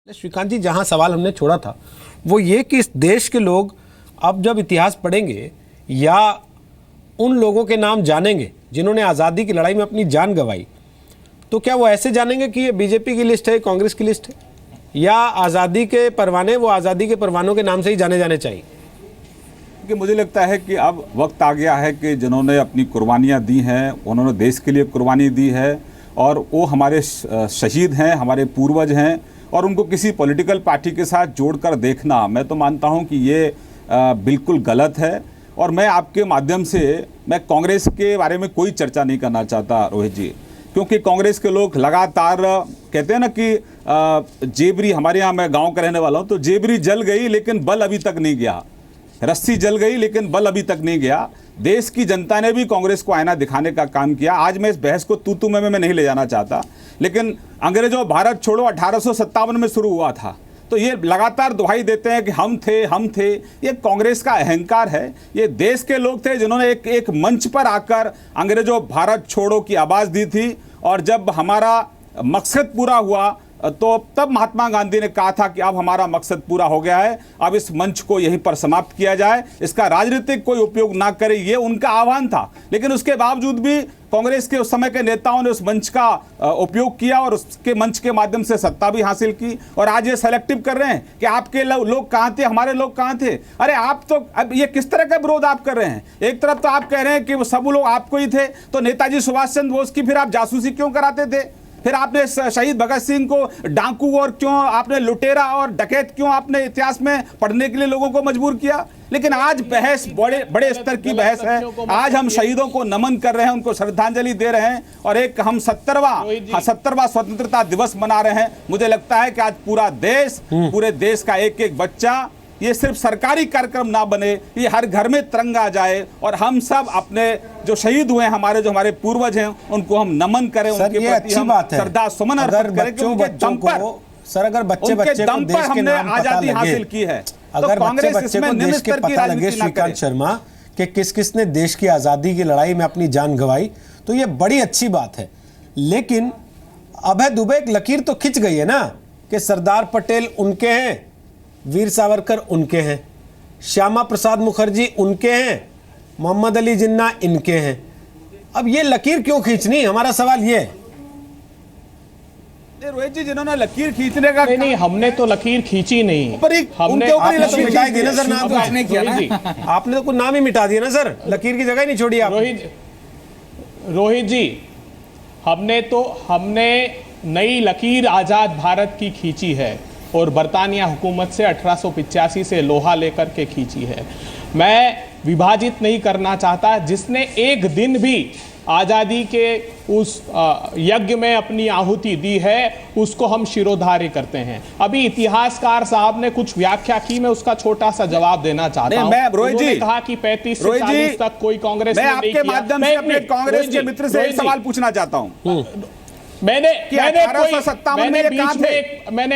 श्रीकांत जी, जहां सवाल हमने छोड़ा था वो ये कि इस देश के लोग अब जब इतिहास पढ़ेंगे या उन लोगों के नाम जानेंगे जिन्होंने आज़ादी की लड़ाई में अपनी जान गंवाई, तो क्या वो ऐसे जानेंगे कि ये बीजेपी की लिस्ट है, कांग्रेस की लिस्ट है, या आज़ादी के परवाने वो आज़ादी के परवानों के नाम से ही जाने जाने चाहिए? कि मुझे लगता है कि अब वक्त आ गया है कि जिन्होंने अपनी कुर्बानियाँ दी हैं, उन्होंने देश के लिए कुर्बानी दी है और वो हमारे शहीद हैं, हमारे पूर्वज हैं, और उनको किसी पॉलिटिकल पार्टी के साथ जोड़कर देखना, मैं तो मानता हूं कि ये बिल्कुल गलत है। और मैं आपके माध्यम से मैं कांग्रेस के बारे में कोई चर्चा नहीं करना चाहता रोहित जी, क्योंकि कांग्रेस के लोग लगातार कहते हैं ना कि जेबरी, हमारे यहाँ मैं गांव का रहने वाला हूं, तो जेबरी जल गई लेकिन बल अभी तक नहीं गया, रस्सी जल गई लेकिन बल अभी तक नहीं गया। देश की जनता ने भी कांग्रेस को आईना दिखाने का काम किया। आज मैं इस बहस को तू में नहीं ले जाना चाहता, लेकिन अंग्रेजों भारत छोड़ो 1857 में शुरू हुआ था, तो ये लगातार दुहाई देते हैं कि हम थे। ये कांग्रेस का अहंकार है। ये देश के लोग थे जिन्होंने एक मंच पर आकर अंग्रेजों भारत छोड़ो की आवाज़ दी थी, और जब हमारा मकसद पूरा हुआ तो तब महात्मा गांधी ने कहा था कि अब हमारा मकसद पूरा हो गया है, अब इस मंच को यहीं पर समाप्त किया जाए, इसका राजनीतिक कोई उपयोग ना करे, ये उनका आह्वान था। लेकिन उसके बावजूद भी कांग्रेस के उस समय के नेताओं ने उस मंच का उपयोग किया और उसके मंच के माध्यम से सत्ता भी हासिल की। और आज ये सेलेक्टिव कर रहे हैं कि आपके लोग कहाँ थे, हमारे लोग कहाँ थे। अरे आप तो, अब ये किस तरह का विरोध आप कर रहे हैं? एक तरफ तो आप कह रहे हैं कि वो सब लोग आपको ही थे, तो नेताजी सुभाष चंद्र बोस की फिर आप जासूसी क्यों कराते थे? फिर आपने शहीद भगत सिंह को डाकू और क्यों आपने लुटेरा और डकैत क्यों आपने इतिहास में पढ़ने के लिए लोगों को मजबूर किया? लेकिन आज बहस बड़े स्तर की बहस है। आज हम शहीदों को नमन कर रहे हैं, उनको श्रद्धांजलि दे रहे हैं, और एक हम 70वां स्वतंत्रता दिवस मना रहे हैं। मुझे लगता है कि आज पूरा देश, पूरे देश का एक एक बच्चा, ये सिर्फ सरकारी कार्यक्रम ना बने, ये हर घर में तिरंगा आ जाए और हम सब अपने जो शहीद हुए हैं, हमारे पूर्वज हैं, उनको हम नमन करें, उनके प्रति हम श्रद्धा सुमन अर्पित करें कि उनके दम पर, सर, अगर बच्चे दम पर हमने आजादी हासिल की है, अगर बच्चे को देश के पता लगे श्रीकांत शर्मा कि किस किस ने देश की आजादी की लड़ाई में अपनी जान गंवाई, तो ये बड़ी अच्छी बात है। लेकिन अभय दुबे एक लकीर तो खिंच गई है ना कि सरदार पटेल उनके हैं, वीर सावरकर उनके हैं, श्यामा प्रसाद मुखर्जी उनके हैं, मोहम्मद अली जिन्ना इनके हैं। अब ये लकीर क्यों खींचनी, हमारा सवाल ये है। रोहित जी, जिन्होंने लकीर खींचने का नहीं, हमने तो लकीर खींची नहीं, हमने मिटा दी ना सर, नाम तो आपने किया ना, आपने तो कुछ नाम ही मिटा दिया ना सर, लकीर की जगह ही नहीं छोड़ी आप। रोहित जी, हमने नई लकीर आजाद भारत की खींची है और बरतानिया हुकूमत से 1885 से लोहा लेकर के खींची है। मैं विभाजित नहीं करना चाहता। जिसने एक दिन भी आज़ादी के उस यज्ञ में अपनी आहुति दी है, उसको हम शिरोधार्य करते हैं। अभी इतिहासकार साहब ने कुछ व्याख्या की, मैं उसका छोटा सा जवाब देना चाहता हूं। उन्होंने कहा कि 35 से 40 तक कोई कांग्रेस मैं आपके माध्यम से अपने कांग्रेस के मित्र से एक सवाल पूछना चाहता हूं। मैंने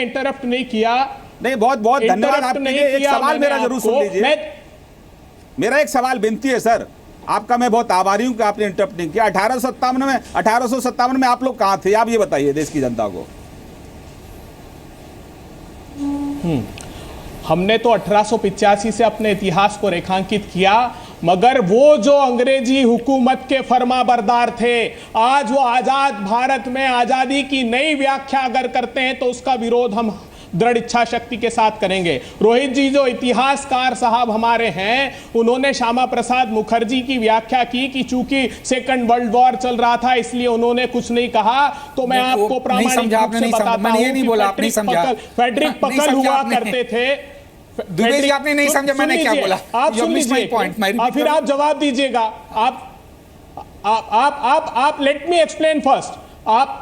इंटरप्ट नहीं किया। नहीं, बहुत बहुत धन्यवाद आपके लिए। एक सवाल मेरा जरूर सुन लीजिए। मेरा एक सवाल विनती है सर, आपका मैं बहुत आभारी हूं कि आपने इंटरप्ट नहीं किया। 1857 में आप लोग कहां थे, आप ये बताइए देश की जनता को। हमने तो 1885 से अपने इतिहास को रेखांकित किया, मगर वो जो अंग्रेजी हुकूमत के फरमाबरदार थे, आज वो आजाद भारत में आजादी की नई व्याख्या अगर करते हैं तो उसका विरोध हम दृढ़ इच्छा शक्ति के साथ करेंगे। रोहित जी, जो इतिहासकार साहब हमारे हैं, उन्होंने श्यामा प्रसाद मुखर्जी की व्याख्या की कि चूंकि सेकंड वर्ल्ड वॉर चल रहा था इसलिए उन्होंने कुछ नहीं कहा। तो मैं आपको प्रामाणिक रूप से बताता हूं, फेडरिक पकल हुआ करते थे। दुबे जी, आपने नहीं समझा मैंने क्या बोला? आप सुन लीजिए, फिर आप जवाब दीजिएगा। आप लेट मी एक्सप्लेन फर्स्ट।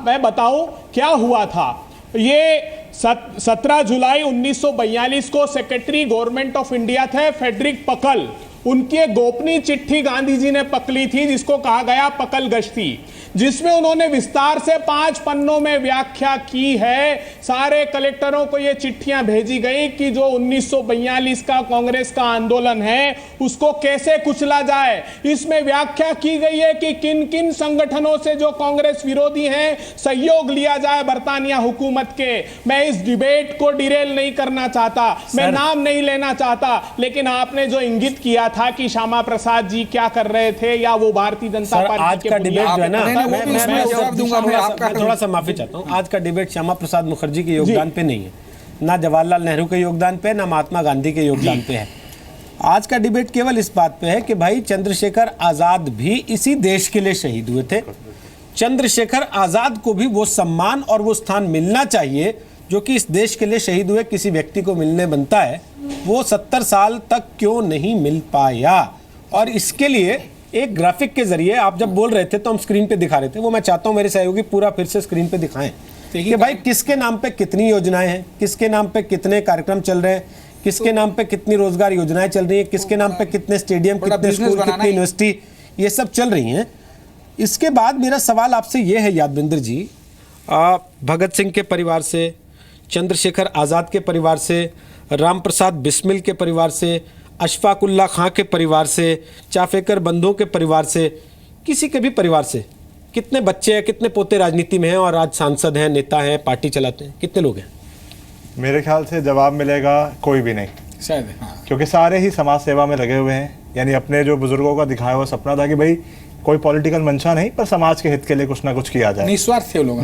मैं बताऊं क्या हुआ था। ये 17 जुलाई 1942 को सेक्रेटरी गवर्नमेंट ऑफ इंडिया थे फेडरिक पकल। उनकी गोपनीय चिट्ठी गांधी जी ने पकड़ी थी, जिसको कहा गया पकल गश्ती। जिसमें उन्होंने विस्तार से 5 पन्नों में व्याख्या की है। सारे कलेक्टरों को ये चिट्ठियां भेजी गई कि जो 1942 का कांग्रेस का आंदोलन है उसको कैसे कुचला जाए। इसमें व्याख्या की गई है कि किन किन संगठनों से जो कांग्रेस विरोधी हैं सहयोग लिया जाए बरतानिया हुकूमत के। मैं इस डिबेट को डिरेल नहीं करना चाहता, मैं नाम नहीं लेना चाहता, लेकिन आपने जो इंगित किया था कि श्यामा प्रसाद जी क्या कर रहे थे या वो भारतीय जनता पार्टी आज का डिबेट जो है ना, मैं थोड़ा सा माफी चाहता हूँ, आज का डिबेट श्यामा प्रसाद मुखर्जी के योगदान पे नहीं है, ना जवाहरलाल नेहरू के योगदान पे, ना महात्मा गांधी के योगदान पे है। आज का डिबेट केवल इस बात पे है कि भाई चंद्रशेखर आजाद भी इसी देश के लिए शहीद हुए थे। चंद्रशेखर आजाद को भी वो सम्मान और वो स्थान मिलना चाहिए जो कि इस देश के लिए शहीद हुए किसी व्यक्ति को मिलने बनता है। वो 70 साल तक क्यों नहीं मिल पाया? और इसके लिए एक ग्राफिक के जरिए आप जब बोल रहे थे तो हम स्क्रीन पे दिखा रहे थे, वो मैं चाहता हूं मेरे सहयोगी पूरा फिर से स्क्रीन पे दिखाएं कि भाई किसके नाम पे कितनी योजनाएं हैं, किसके नाम पे कितने कार्यक्रम चल रहे हैं, किसके नाम पे कितनी रोजगार योजनाएं चल रही है, किसके नाम पे कितने स्टेडियम, कितने स्कूल, कितनी यूनिवर्सिटी, ये सब चल रही हैं। इसके बाद मेरा सवाल आपसे ये है यादविंदर जी, भगत सिंह के परिवार से, चंद्रशेखर आज़ाद के परिवार से, राम प्रसाद बिस्मिल के परिवार से, अशफाक उल्लाह खां के परिवार से, चाफेकर बंधुओं के परिवार से, किसी के भी परिवार से कितने बच्चे हैं, कितने पोते राजनीति में हैं और आज सांसद हैं, नेता हैं, पार्टी चलाते हैं, कितने लोग हैं? मेरे ख्याल से जवाब मिलेगा कोई भी नहीं शायद, हाँ। क्योंकि सारे ही समाज सेवा में लगे हुए हैं। यानी अपने जो बुजुर्गों का दिखाया हुआ सपना था कि भाई कोई पॉलिटिकल मंशा नहीं पर समाज के हित के लिए कुछ ना कुछ किया जाए, निस्वार्थ थे लोग,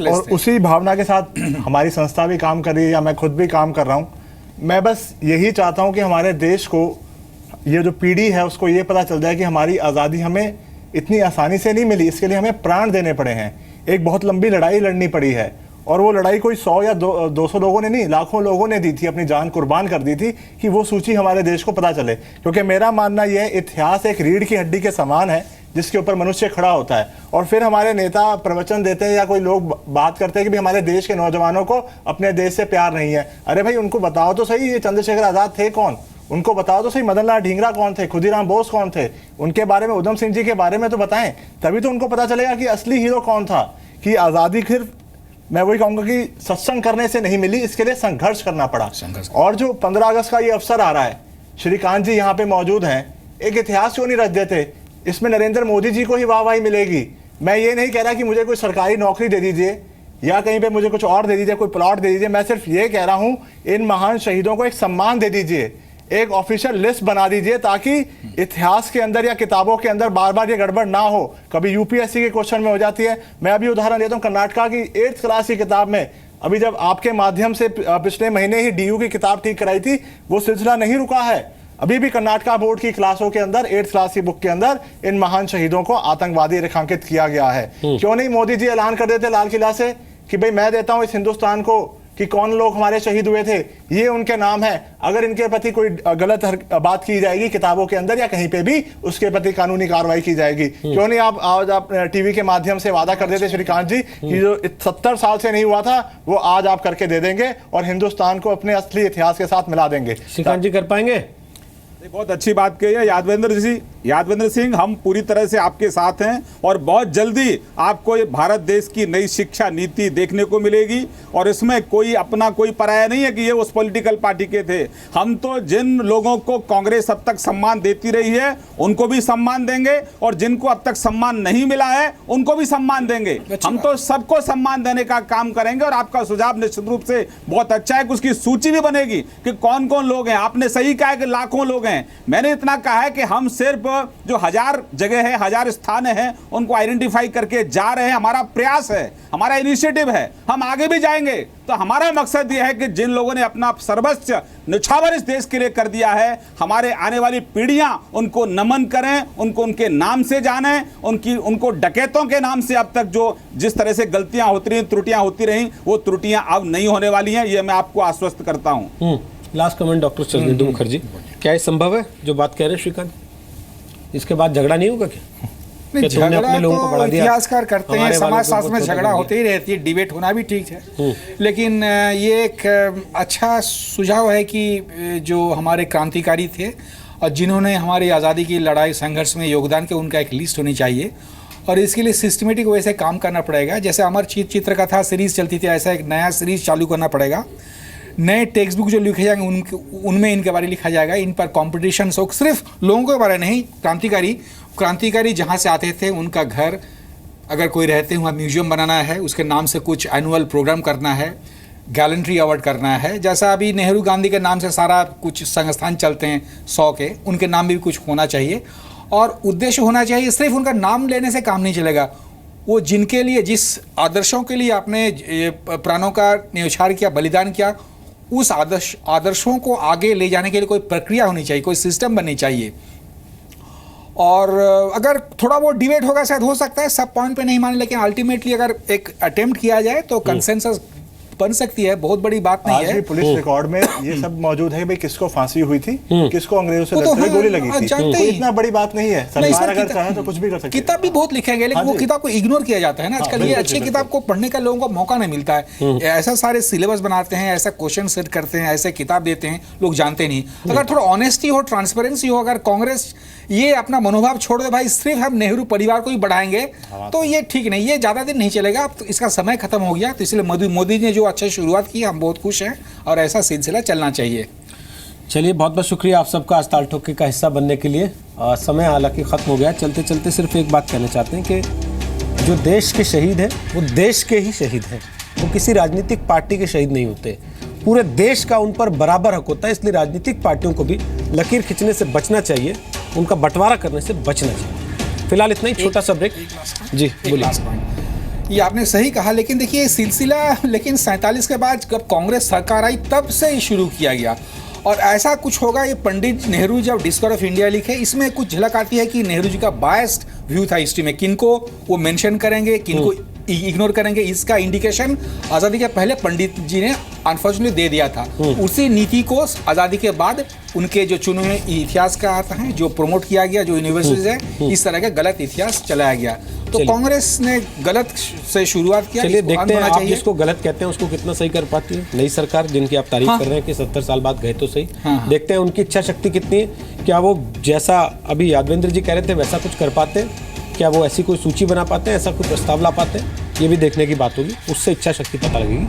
और उसी भावना के साथ हमारी संस्था भी काम कर रही है या मैं खुद भी काम कर रहा हूँ। मैं बस यही चाहता हूँ कि हमारे देश को, ये जो पीढ़ी है उसको ये पता चल जाए कि हमारी आज़ादी हमें इतनी आसानी से नहीं मिली, इसके लिए हमें प्राण देने पड़े हैं। एक बहुत लंबी लड़ाई लड़नी पड़ी है और वो लड़ाई कोई 100 या 200 लोगों ने नहीं, लाखों लोगों ने दी थी, अपनी जान कुर्बान कर दी थी कि वो सूची हमारे देश को पता चले। क्योंकि मेरा मानना यह है, इतिहास एक रीढ़ की हड्डी के समान है जिसके ऊपर मनुष्य खड़ा होता है। और फिर हमारे नेता प्रवचन देते हैं या कोई लोग बात करते हैं कि भी हमारे देश के नौजवानों को अपने देश से प्यार नहीं है। अरे भाई उनको बताओ तो सही, ये चंद्रशेखर आजाद थे कौन? उनको बताओ तो सही, मदन लाल ढींगरा कौन थे, खुदीराम बोस कौन थे, उनके बारे में, उधम सिंह जी के बारे में तो बताएं, तभी तो उनको पता चलेगा कि असली हीरो कौन था। कि आज़ादी सिर्फ, मैं वही कहूँगा कि सत्संग करने से नहीं मिली, इसके लिए संघर्ष करना पड़ा। और जो 15 अगस्त का ये अवसर आ रहा है, श्रीकांत जी यहाँ पे मौजूद हैं, एक इतिहास क्यों नहीं रच देते? इसमें नरेंद्र मोदी जी को ही वाहवाही मिलेगी। मैं ये नहीं कह रहा कि मुझे कोई सरकारी नौकरी दे दीजिए या कहीं पे मुझे कुछ और दे दीजिए, कोई प्लॉट दे दीजिए। मैं सिर्फ ये कह रहा हूँ इन महान शहीदों को एक सम्मान दे दीजिए, एक ऑफिशियल लिस्ट बना दीजिए ताकि इतिहास के अंदर या किताबों के अंदर बार बार ये गड़बड़ ना हो। कभी यूपीएससी के क्वेश्चन में हो जाती है। मैं अभी उदाहरण देता हूँ, कर्नाटका की 8th क्लास की किताब में, अभी जब आपके माध्यम से पिछले महीने ही डीयू की किताब ठीक कराई थी, वो सिलसिला नहीं रुका है। अभी भी कर्नाटका बोर्ड की क्लासों के अंदर 8th क्लास की बुक के अंदर इन महान शहीदों को आतंकवादी रेखांकित किया गया है। क्यों नहीं मोदी जी ऐलान कर देते लाल किला से कि भाई मैं देता हूं इस हिंदुस्तान को कि कौन लोग हमारे शहीद हुए थे, ये उनके नाम है। अगर इनके प्रति कोई गलत बात की जाएगी किताबों के अंदर या कहीं पे भी, उसके प्रति कानूनी कार्रवाई की जाएगी। क्यों नहीं आप आज आप टीवी के माध्यम से वादा कर देते श्रीकांत जी कि जो 70 साल से नहीं हुआ था वो आज आप करके दे देंगे और हिंदुस्तान को अपने असली इतिहास के साथ मिला देंगे। श्रीकांत जी कर पाएंगे? बहुत अच्छी बात कही है यादवेंद्र सिंह, हम पूरी तरह से आपके साथ हैं और बहुत जल्दी आपको ये भारत देश की नई शिक्षा नीति देखने को मिलेगी और इसमें कोई अपना कोई पराया नहीं है कि ये उस पॉलिटिकल पार्टी के थे। हम तो जिन लोगों को कांग्रेस अब तक सम्मान देती रही है उनको भी सम्मान देंगे और जिनको अब तक सम्मान नहीं मिला है उनको भी सम्मान देंगे। हम तो सबको सम्मान देने का काम करेंगे और आपका सुझाव निश्चित रूप से बहुत अच्छा है कि उसकी सूची भी बनेगी कि कौन कौन लोग हैं। आपने सही कहा है कि लाखों लोग हैं, मैंने इतना कहा है कि हम सिर्फ जो 1000 जगह है, 1000 स्थान है, उनको आइडेंटिफाई करके जा रहे हैं। हमारा प्रयास है, हमारा इनिशिएटिव है, हम आगे भी जाएंगे। तो हमारा मकसद यह है कि जिन लोगों ने अपना सर्वस्व न्यौछावर इस देश के लिए कर दिया है, हमारे आने वाली पीढ़ियां उनको नमन करें, उनको उनके नाम से जानें, उनको डकैतों के नाम से अब तक जो जिस तरह से गलतियां होती रही, त्रुटियां होती रही, वो त्रुटियां अब नहीं होने वाली हैं, ये मैं आपको आश्वस्त करता हूं। लास्ट कमेंट डॉक्टर चंद्रेंदु मुखर्जी, क्या ये संभव है जो बात कह रहे हैं श्रीकांत? इसके बाद झगड़ा नहीं होगा क्या? नहीं, झगड़ा तो इतिहासकार करते हैं, समाजशास्त्र में झगड़ा होते ही रहती है, डिबेट होना भी ठीक है। लेकिन ये एक अच्छा सुझाव है कि जो हमारे क्रांतिकारी थे और जिन्होंने हमारी आज़ादी की लड़ाई संघर्ष में योगदान किया, उनका एक लिस्ट होनी चाहिए और इसके लिए सिस्टमेटिक वे से काम करना पड़ेगा। जैसे अमर चित्रकथा सीरीज चलती थी, ऐसा एक नया सीरीज चालू करना पड़ेगा। नए टेक्स्ट बुक जो लिखे जाएंगे उनमें इनके बारे में लिखा जाएगा, इन पर कॉम्पिटिशन हो, सिर्फ लोगों के बारे नहीं, क्रांतिकारी जहाँ से आते थे उनका घर अगर कोई रहते हैं वहाँ म्यूजियम बनाना है, उसके नाम से कुछ एनुअल प्रोग्राम करना है, गैलेंट्री अवार्ड करना है। जैसा अभी नेहरू गांधी के नाम से सारा कुछ संस्थान चलते हैं 100 के, उनके नाम भी कुछ होना चाहिए और उद्देश्य होना चाहिए। सिर्फ उनका नाम लेने से काम नहीं चलेगा, वो जिनके लिए, जिस आदर्शों के लिए आपने प्राणों का न्यौछावर किया, बलिदान किया, उस आदर्शों को आगे ले जाने के लिए कोई प्रक्रिया होनी चाहिए, कोई सिस्टम बननी चाहिए। और अगर थोड़ा बहुत डिबेट होगा शायद हो सकता है, सब पॉइंट पे नहीं माने, लेकिन अल्टीमेटली अगर एक अटेम्प्ट किया जाए तो कंसेंसस बन सकती है, बहुत बड़ी बात नहीं आज है। भी पुलिस रिकॉर्ड में ये सब मौजूद है भाई, किसको फांसी हुई थी, किसको अंग्रेजों से लड़ते हुए गोली लगी थी। तो इतना बड़ी बात नहीं है, सरकार अगर चाहे तो कुछ भी कर सकती है। किताब भी बहुत लिखेंगे, लेकिन वो किताब को इग्नोर किया जाता है ना आजकल। ये अच्छी किताब को पढ़ने का लोगों को मौका नहीं मिलता है। ऐसा सारे सिलेबस बनाते हैं, ऐसा क्वेश्चन सेट करते हैं, ऐसे किताब देते हैं, लोग जानते नहीं। अगर थोड़ा ऑनेस्टी हो, ट्रांसपेरेंसी हो, अगर कांग्रेस ये अपना मनोभाव छोड़ दे भाई सिर्फ हम नेहरू परिवार को ही बढ़ाएंगे, तो ये ठीक नहीं, ये ज़्यादा दिन नहीं चलेगा। अब तो इसका समय खत्म हो गया, तो इसलिए मोदी ने जो अच्छा शुरुआत की, हम बहुत खुश हैं और ऐसा सिलसिला चलना चाहिए। चलिए, बहुत बहुत शुक्रिया आप सबका आज ताल ठोके का हिस्सा बनने के लिए। समय हालांकि ख़त्म हो गया, चलते चलते सिर्फ एक बात कहना चाहते हैं कि जो देश के शहीद हैं वो देश के ही शहीद हैं, वो किसी राजनीतिक पार्टी के शहीद नहीं होते। पूरे देश का उन पर बराबर हक होता है, इसलिए राजनीतिक पार्टियों को भी लकीर खींचने से बचना चाहिए, उनका बंटवारा करने से बचना चाहिए। फिलहाल इतना ही, छोटा सा ब्रेक। जी बोलिए। ये आपने सही कहा, लेकिन देखिए ये सिलसिला, लेकिन 47 के बाद जब कांग्रेस सरकार आई तब से ही शुरू किया गया और ऐसा कुछ होगा। ये पंडित नेहरू जब डिस्कवर ऑफ इंडिया लिखे, इसमें कुछ झलक आती है कि नेहरू जी का बायस्ड व्यू था हिस्ट्री में, किनको वो मेंशन करेंगे, किनको इग्नोर करेंगे, इसका इंडिकेशन आज़ादी के पहले पंडित जी ने अनफॉर्चुनेटली दे दिया था। उसी नीति को आज़ादी के बाद उनके जो चुने हुए इतिहासकार हैं, जो प्रमोट किया गया, जो यूनिवर्सिटीज है, इस तरह का गलत इतिहास चलाया गया। तो कांग्रेस ने गलत से शुरुआत किया। चलिए देखते हैं आप जिसको गलत कहते हैं उसको कितना सही कर पाती है नई सरकार, जिनकी आप तारीफ कर रहे हैं कि 70 साल बाद गए तो सही। देखते हैं उनकी इच्छा शक्ति कितनी है, क्या वो जैसा अभी यादवेंद्र जी कह रहे थे वैसा कुछ कर पाते हैं, क्या वो ऐसी कोई सूची बना पाते हैं, ऐसा कुछ प्रस्ताव ला पाते हैं, ये भी देखने की बात होगी, उससे इच्छा शक्ति पता लगेगी।